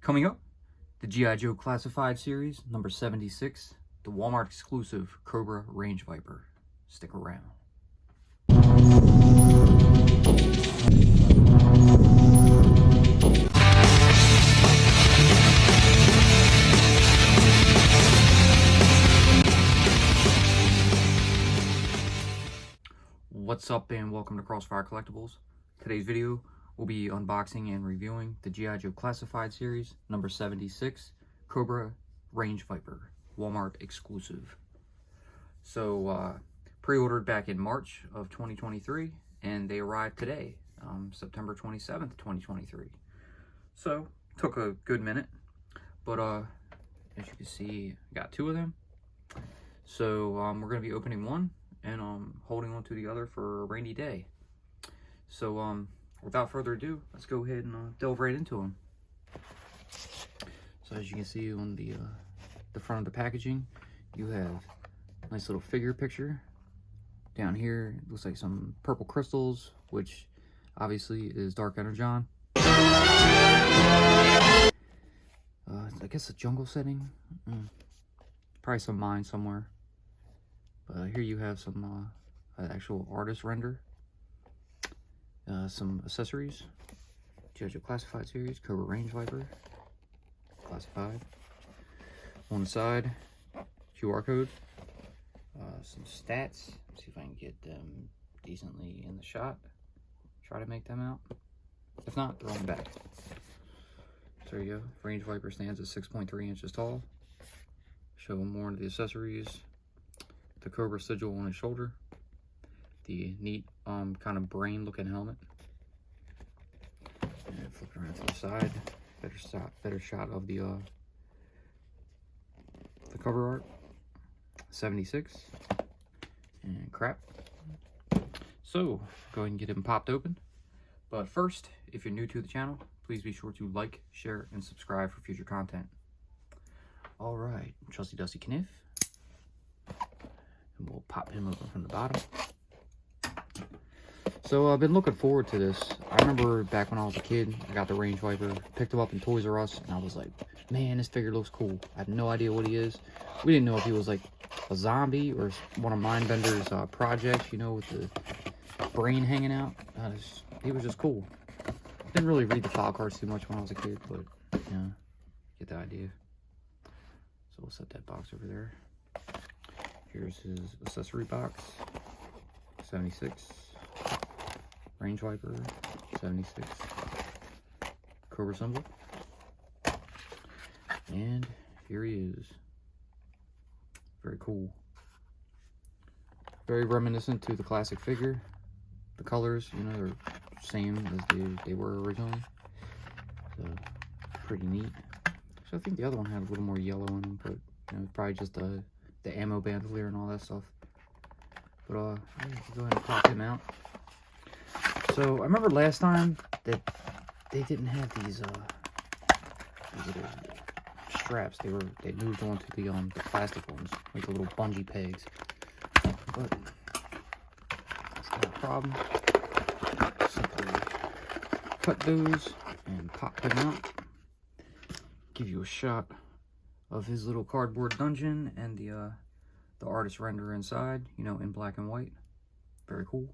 Coming up, the G.I. Joe Classified Series, number 76, the Walmart exclusive Cobra Range Viper. Stick around. What's up and welcome to Crossfire Collectibles. Today's video will be unboxing and reviewing the G.I. Joe Classified Series, number 76, Cobra Range Viper, Walmart exclusive. So, pre-ordered back in March of 2023, and they arrived today, September 27th, 2023. So, took a good minute, but as you can see, I got two of them. So, we're going to be opening one and holding on to the other for a rainy day. So, without further ado, let's go ahead and delve right into them. So as you can see on the front of the packaging, you have a nice little figure picture. Down here, it looks like some purple crystals, which obviously is Dark Energon. I guess a jungle setting. Probably some mine somewhere. But here you have some actual artist render. Some accessories. G.I. Joe Classified Series, Cobra Range Viper, Classified. On the side, QR code. Some stats. Let's see if I can get them decently in the shot. Try to make them out. If not, they're on the back. So there you go. Range Viper stands at 6.3 inches tall. Show more of the accessories. The Cobra sigil on his shoulder. The neat kind of brain looking helmet. And flip it around to the side. Better shot of the cover art. 76. And crap. So go ahead and get him popped open. But first, if you're new to the channel, please be sure to like, share, and subscribe for future content. Alright, trusty dusty Kniff. And we'll pop him open from the bottom. So I've been looking forward to this. I remember back when I was a kid, I got the Range Viper, picked him up in Toys R Us, and I was like, man, this figure looks cool. I had no idea what he is. We didn't know if he was like a zombie or one of Mindbender's projects, you know, with the brain hanging out. He was just cool. Didn't really read the file cards too much when I was a kid, but, you know, get the idea. So we'll set that box over there. Here's his accessory box. 76. Range Viper, 76. Cobra symbol. And here he is. Very cool. Very reminiscent to the classic figure. The colors, you know, they're same as they were originally. So, pretty neat. So I think the other one had a little more yellow in them, but, you know, probably just the ammo bandolier and all that stuff. But, go ahead and pop him out. So, I remember last time that they didn't have these little straps. They moved on to the plastic ones, like the little bungee pegs. But that's not a problem. Simply cut those and pop them out. Give you a shot of his little cardboard dungeon and the artist render inside, you know, in black and white. Very cool.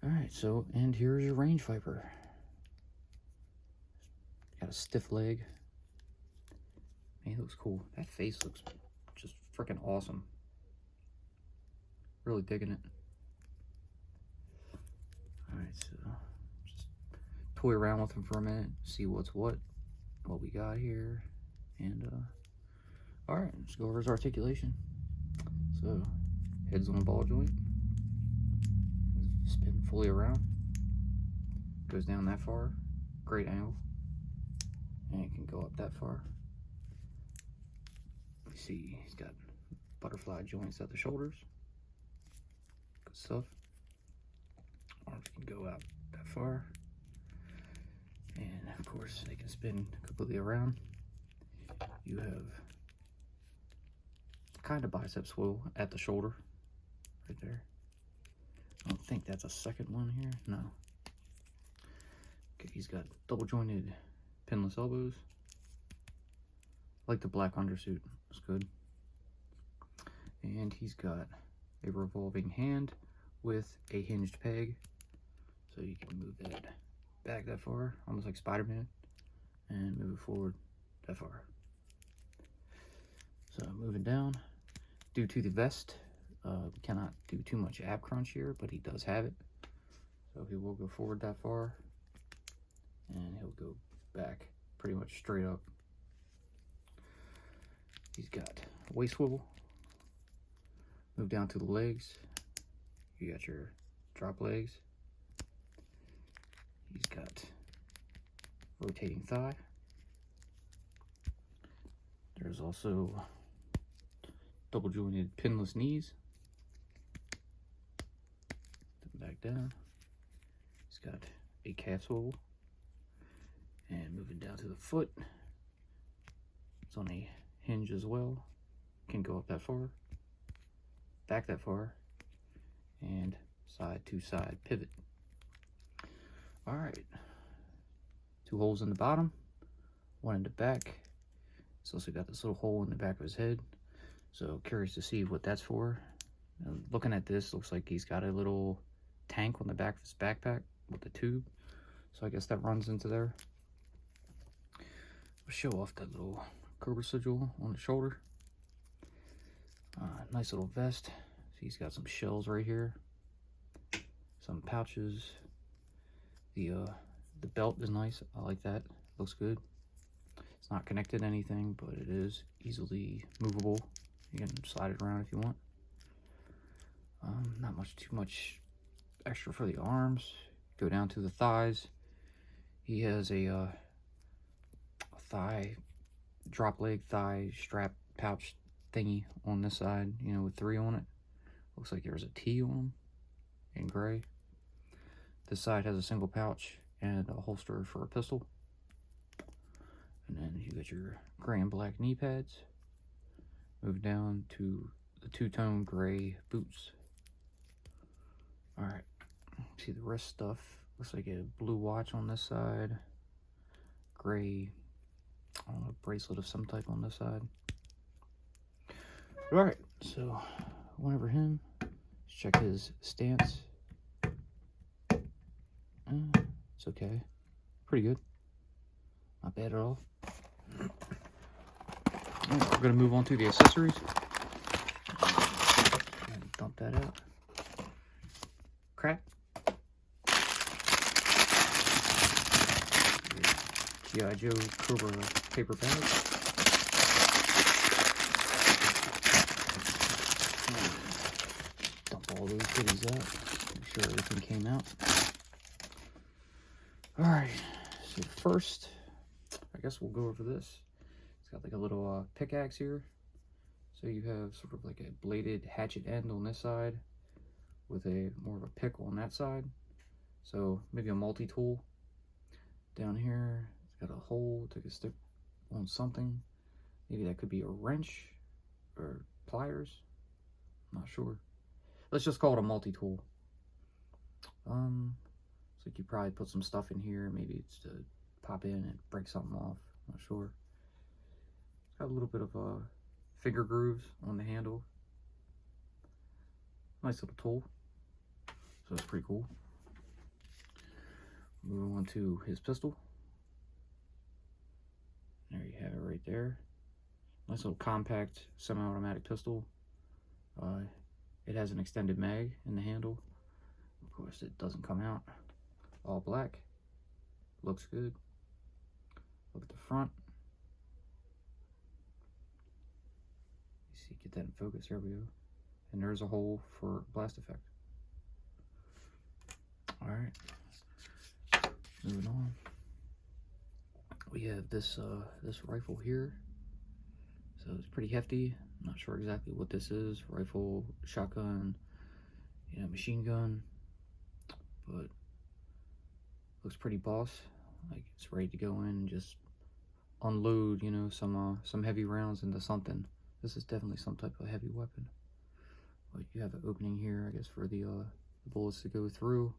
Alright, so, and here's your Range Viper. Got a stiff leg. Man, he looks cool. That face looks just freaking awesome. Really digging it. Alright, so, just toy around with him for a minute, see what we got here. And, alright, let's go over his articulation. So, head's on a ball joint. Spin fully around. Goes down that far. Great angle. And it can go up that far. You see, he's got butterfly joints at the shoulders. Good stuff. Arms can go out that far. And of course, they can spin completely around. You have kind of bicep swivel at the shoulder. Right there. I don't think that's a second one here. No. he's got double jointed pinless elbows. I like the black undersuit, it's good. And he's got a revolving hand with a hinged peg, so you can move that back that far, almost like Spider-Man, and move it forward that far. So moving down, due to the vest, we cannot do too much ab crunch here, but he does have it. So he will go forward that far, and he'll go back pretty much straight up. He's got a waist swivel. Move down to the legs. You got your drop legs. He's got rotating thigh. There's also double jointed pinless knees. Then back down. He's got a calf swivel. And moving down to the foot. It's on a hinge as well. Can go up that far, back that far, and side to side pivot. All right, 2 holes in the bottom, 1 in the back. He's also got this little hole in the back of his head, so curious to see what that's for. And looking at this, looks like he's got a little tank on the back of his backpack with a tube, so I guess that runs into there. We'll show off that little Cobra sigil on the shoulder. Nice little vest. So he's got some shells right here, some pouches. The belt is nice. I like that. Looks good. It's not connected to anything, but it is easily movable. You can slide it around if you want. Not too much extra for the arms. Go down to the thighs. He has a thigh drop leg thigh strap pouch thingy on this side, you know, with 3 on it. Looks like there's a T on them in gray. This side has a single pouch and a holster for a pistol. And then you got your gray and black knee pads. Move down to the 2-tone gray boots. Alright, see the wrist stuff. Looks like a blue watch on this side. Gray, I don't know, bracelet of some type on this side. Alright, so went over him. Let's check his stance. It's okay. Pretty good. Not bad at all. Alright, we're going to move on to the accessories. And dump that out. Crap. G.I. Joe Cobra paper bag. Dump all those goodies out. Make sure everything came out. Alright, so first, I guess we'll go over this. It's got like a little pickaxe here. So you have sort of like a bladed hatchet end on this side with a more of a pick on that side. So maybe a multi-tool. Down here, it's got a hole to stick on something. Maybe that could be a wrench or pliers. I'm not sure. Let's just call it a multi-tool. Looks like you probably put some stuff in here. Maybe it's to pop in and break something off. Not sure. It's got a little bit of finger grooves on the handle. Nice little tool. So that's pretty cool. Moving on to his pistol. There you have it right there. Nice little compact semi-automatic pistol. It has an extended mag in the handle. Of course, it doesn't come out. All black. Looks good. Look at the front. You see, get that in focus. There we go. And there's a hole for blast effect. Alright. Moving on. We have this this rifle here. So it's pretty hefty. I'm not sure exactly what this is. Rifle, shotgun, you know, machine gun. But looks pretty boss. Like it's ready to go in and just unload, you know, some heavy rounds into something. This is definitely some type of heavy weapon. But you have an opening here, I guess, for the bullets to go through.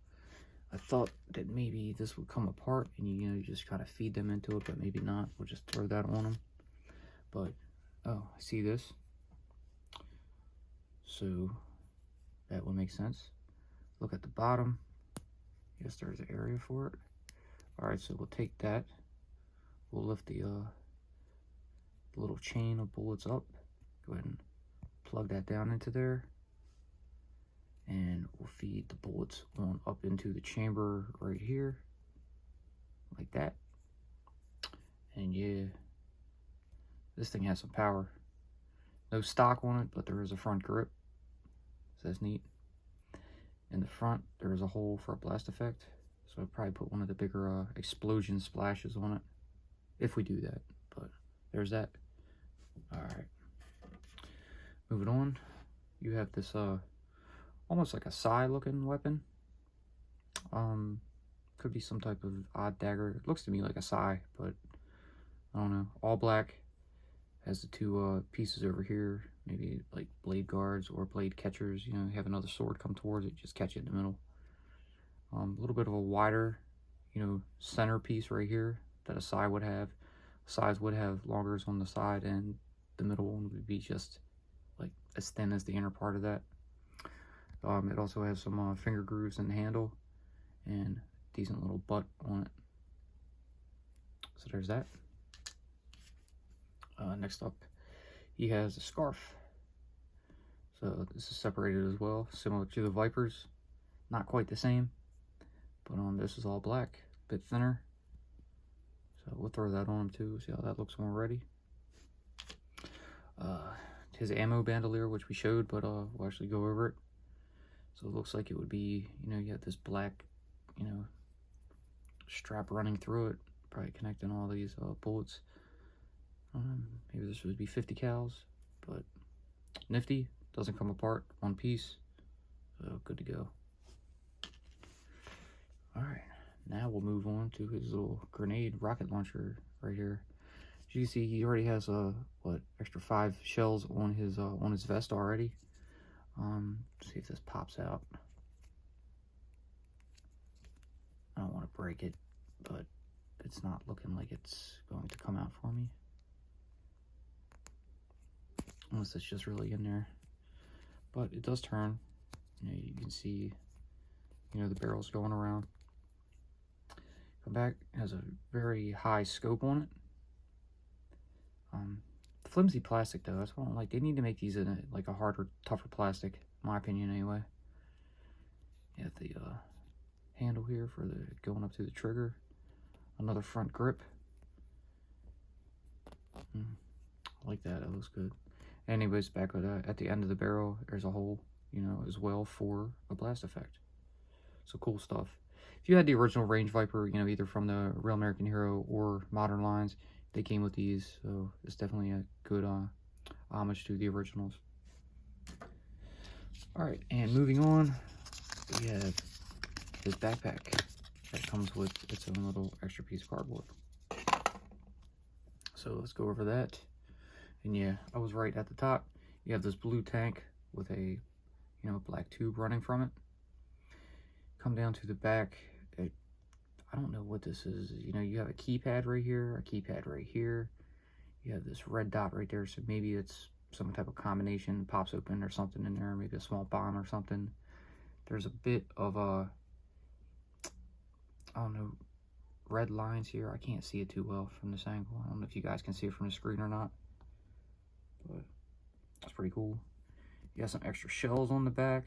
I thought that maybe this would come apart and you just kind of feed them into it, but maybe not. We'll just throw that on them. But, oh, I see this. So that would make sense. Look at the bottom. Yes, there's an area for it. All right, so we'll take that. We'll lift the little chain of bullets up. Go ahead and plug that down into there. And we'll feed the bullets on up into the chamber right here. Like that. And yeah, this thing has some power. No stock on it, but there is a front grip. So that's neat. In the front, there is a hole for a blast effect. So I'll probably put one of the bigger explosion splashes on it. If we do that. But there's that. Alright. Moving on. You have this almost like a sai looking weapon. Could be some type of odd dagger. It looks to me like a sai, but I don't know. All black. Has the two pieces over here, maybe like blade guards or blade catchers. You have another sword come towards it, just catch it in the middle. A little bit of a wider, center piece right here that a sai would have. Sais would have longers on the side, and the middle one would be just like as thin as the inner part of that. It also has some finger grooves in the handle and decent little butt on it. So there's that. Next up, he has a scarf. So this is separated as well, similar to the Vipers. Not quite the same, but this is all black, a bit thinner. So we'll throw that on him too, see how that looks when we're ready. His ammo bandolier, which we showed, but we'll actually go over it. So it looks like it would be, you have this black, strap running through it, probably connecting all these bullets. Maybe this would be 50 cals, but nifty, doesn't come apart, one piece, so good to go. Alright, now we'll move on to his little grenade rocket launcher right here. As you can see, he already has extra 5 shells on his vest already. See if this pops out. I don't want to break it, but it's not looking like it's going to come out for me. Unless it's just really in there. But it does turn. You can see, the barrel's going around. Come back, it has a very high scope on it. Flimsy plastic though, that's what I don't like. They need to make these in a harder, tougher plastic, in my opinion anyway. You have the handle here for the going up to the trigger. Another front grip. I like that, it looks good. Anyways, back at the end of the barrel, there's a hole, as well for a blast effect. So cool stuff. If you had the original range Viper, either from the Real American Hero or Modern lines, they came with these, so it's definitely a good homage to the originals. Alright, and moving on, we have his backpack that comes with its own little extra piece of cardboard. So let's go over that. And yeah, I was right at the top. You have this blue tank with a, black tube running from it. Come down to the back. I don't know what this is. You have a keypad right here, a keypad right here. You have this red dot right there, so maybe it's some type of combination, pops open or something in there, maybe a small bomb or something. There's a bit of I don't know, red lines here. I can't see it too well from this angle. I don't know if you guys can see it from the screen or not, but that's pretty cool. You got some extra shells on the back.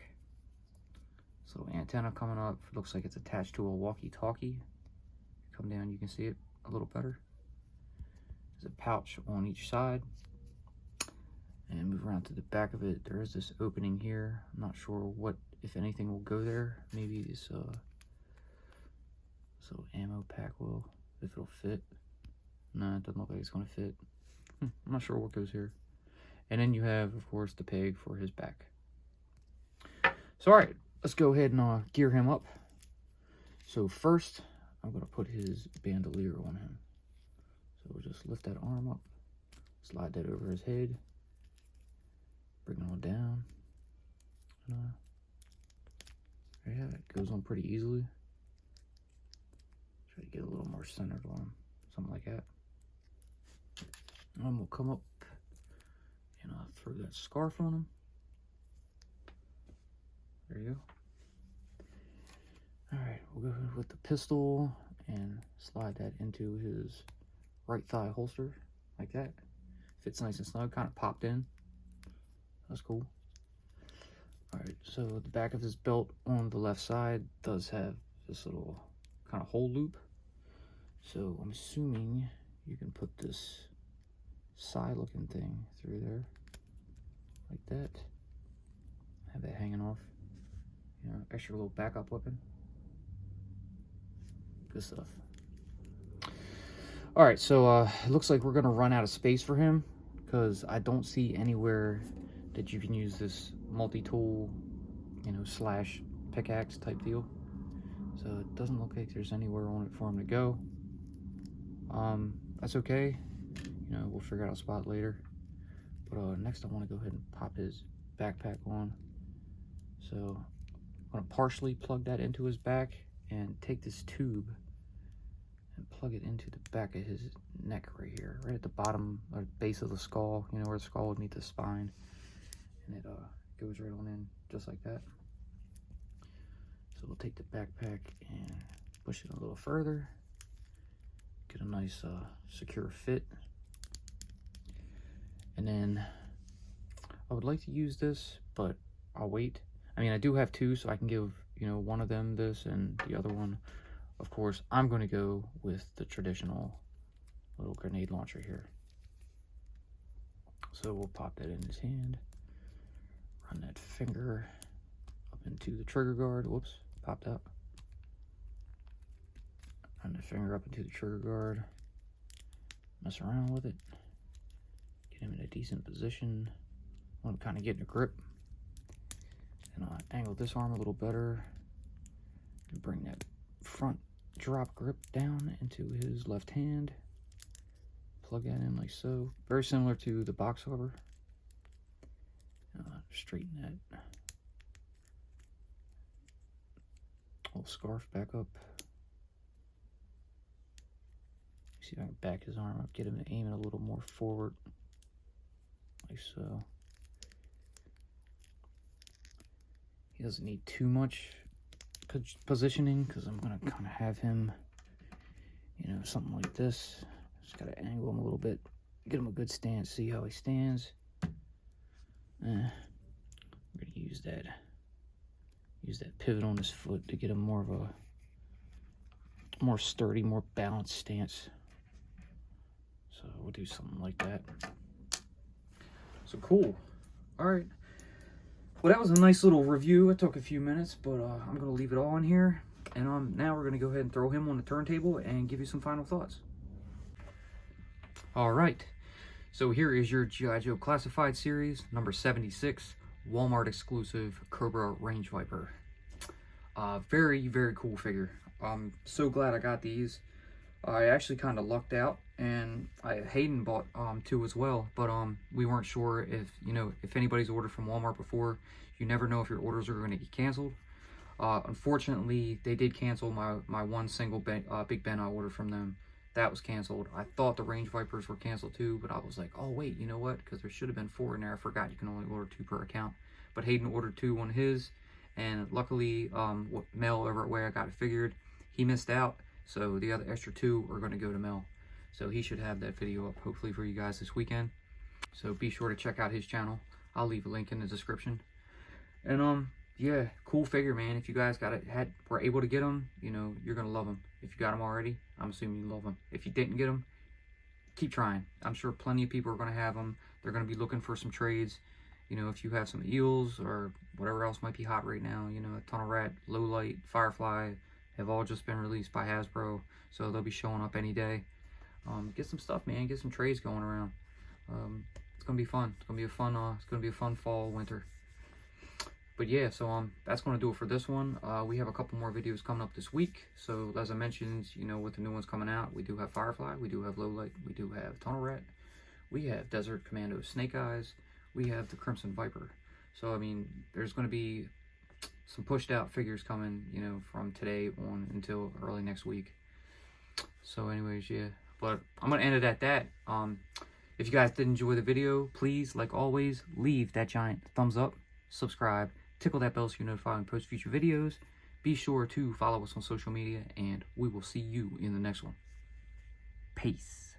This little antenna coming up. Looks like it's attached to a walkie-talkie. Come down, you can see it a little better. There's a pouch on each side. And move around to the back of it. There is this opening here. I'm not sure what, if anything, will go there. Maybe this little ammo pack will, if it'll fit. No, it doesn't look like it's going to fit. I'm not sure what goes here. And then you have, of course, the peg for his back. So, alright, let's go ahead and gear him up. So first, I'm going to put his bandolier on him. So we'll just lift that arm up, slide that over his head, bring it on down. There you have it. Goes on pretty easily. Try to get a little more centered on him, something like that. And we'll come up and I'll throw that scarf on him. There you go. Alright, we'll go with the pistol and slide that into his right thigh holster, like that. Fits nice and snug, kind of popped in. That's cool. Alright, so the back of his belt on the left side does have this little kind of hole loop. So I'm assuming you can put this side looking thing through there, like that. Have that hanging off. You know, extra little backup weapon. Good stuff. Alright, so it looks like we're gonna run out of space for him, because I don't see anywhere that you can use this multi-tool, you know, slash pickaxe type deal. So it doesn't look like there's anywhere on it for him to go. That's okay. You know, we'll figure out a spot later. But next I want to go ahead and pop his backpack on. So I'm going to partially plug that into his back and take this tube and plug it into the back of his neck right here, right at the bottom or base of the skull, you know, where the skull would meet the spine. And it goes right on in just like that. So we'll take the backpack and push it a little further, get a nice secure fit. And then I would like to use this, but I'll wait. I mean, I do have two, so I can give, you know, one of them this and the other one. Of course, I'm going to go with the traditional little grenade launcher here. So we'll pop that in his hand, run that finger up into the trigger guard. Whoops, popped out. Run the finger up into the trigger guard, mess around with it, get him in a decent position. I want to kind of get in a grip. And angle this arm a little better and bring that front drop grip down into his left hand. Plug that in like so. Very similar to the box cover. Straighten that whole scarf back up. See if I can back his arm up, get him to aim it a little more forward, like so. He doesn't need too much positioning because I'm gonna kind of have him, you know, something like this. Just gotta angle him a little bit, get him a good stance, see how he stands. We're gonna use that pivot on his foot to get him more of a more sturdy, more balanced stance. So we'll do something like that. So cool. All right. Well, that was a nice little review. It took a few minutes, but I'm gonna leave it all in here. And now we're gonna go ahead and throw him on the turntable and give you some final thoughts. All right. So here is your G.I. Joe Classified Series, number 76, Walmart exclusive Cobra Range Viper. Very, very cool figure. I'm so glad I got these. I actually kind of lucked out, and Hayden bought two as well, but we weren't sure if, you know, if anybody's ordered from Walmart before. You never know if your orders are going to get canceled. Unfortunately, they did cancel my one single Big Ben I ordered from them. That was canceled. I thought the Range Vipers were canceled too, but I was like, oh wait, you know what? Because there should have been 4 in there. I forgot you can only order 2 per account. But Hayden ordered 2 on his, and luckily, Mel over at Way I Got It Figured, he missed out. So the other extra 2 are going to go to Mel. So he should have that video up hopefully for you guys this weekend. So be sure to check out his channel. I'll leave a link in the description. And yeah, cool figure, man. If you guys were able to get them, you know, you're gonna love them. If you got them already, I'm assuming you love them. If you didn't get them, keep trying. I'm sure plenty of people are gonna have them. They're gonna be looking for some trades. You know, if you have some eels or whatever else might be hot right now, you know, a Tunnel Rat, Low Light, Firefly have all just been released by Hasbro, so they'll be showing up any day. Get some stuff, man. Get some trades going around. It's gonna be fun. It's gonna be a fun. It's gonna be a fun fall, winter. But yeah, so that's going to do it for this one. We have a couple more videos coming up this week. So as I mentioned, you know, with the new ones coming out, we do have Firefly, we do have Low Light, we do have Tunnel Rat, we have Desert Commando Snake Eyes, we have the Crimson Viper. So I mean, there's going to be some pushed out figures coming, you know, from today on until early next week. So anyways, yeah, but I'm gonna end it at that. If you guys did enjoy the video, please, like always, leave that giant thumbs up, subscribe, tickle that bell so you're notified when I post future videos. Be sure to follow us on social media, and we will see you in the next one. Peace.